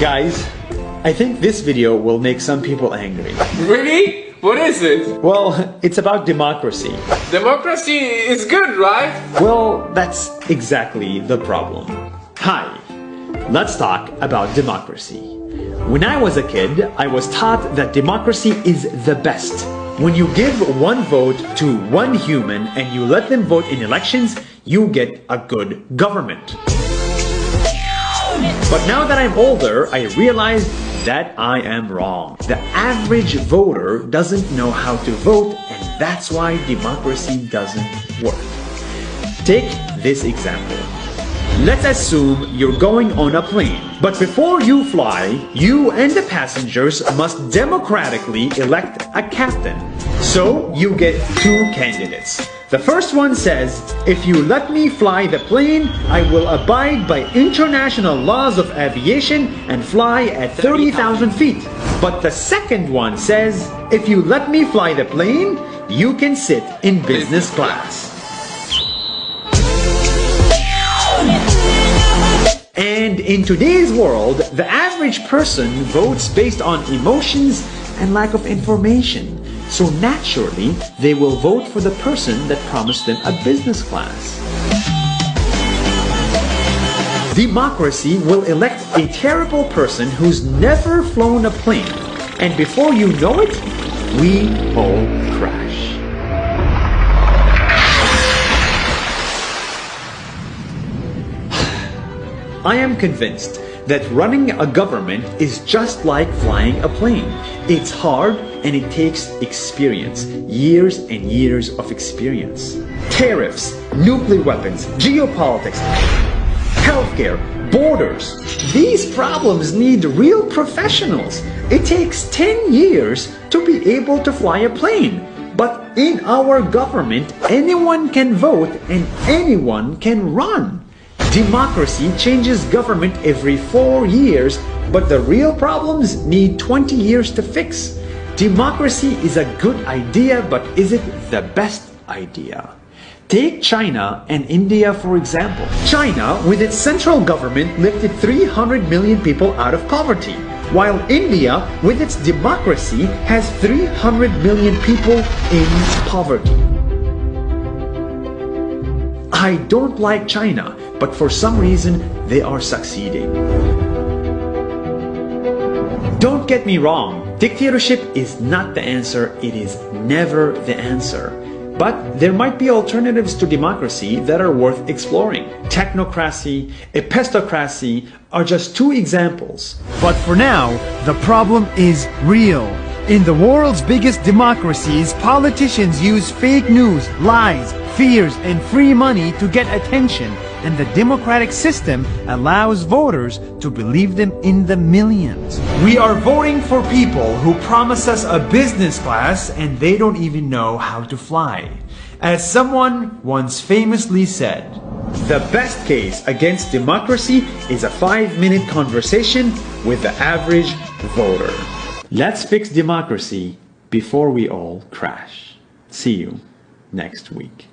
Guys, I think this video will make some people angry. Really? What is it? Well, it's about democracy. Democracy is good, right? Well, that's exactly the problem. Hi, let's talk about democracy. When I was a kid, I was taught that democracy is the best. When you give one vote to one human and you let them vote in elections, you get a good government. But now that I'm older, I realize that I am wrong. The average voter doesn't know how to vote, and that's why democracy doesn't work. Take this example. Let's assume you're going on a plane, but before you fly, you and the passengers must democratically elect a captain. So you get two candidates. The first one says, if you let me fly the plane, I will abide by international laws of aviation and fly at 30,000 feet. But the second one says, if you let me fly the plane, you can sit in business class. And in today's world, the average person votes based on emotions and lack of information. So naturally, they will vote for the person that promised them a business class. Democracy will elect a terrible person who's never flown a plane. And before you know it, we all crash. I am convinced that running a government is just like flying a plane. It's hard and it takes experience, years and years of experience. Tariffs, nuclear weapons, geopolitics, healthcare, borders. These problems need real professionals. It takes 10 years to be able to fly a plane. But in our government, anyone can vote and anyone can run. Democracy changes government every 4 years, but the real problems need 20 years to fix. Democracy is a good idea, but is it the best idea? Take China and India for example. China, with its central government, lifted 300 million people out of poverty, while India, with its democracy, has 300 million people in poverty. I don't like China, but for some reason, they are succeeding. Don't get me wrong, dictatorship is not the answer, it is never the answer. But there might be alternatives to democracy that are worth exploring. Technocracy, epistocracy are just two examples. But for now, the problem is real. In the world's biggest democracies, politicians use fake news, lies, fears, and free money to get attention, and the democratic system allows voters to believe them in the millions. We are voting for people who promise us a business class and they don't even know how to fly. As someone once famously said, the best case against democracy is a 5-minute conversation with the average voter. Let's fix democracy before we all crash. See you next week.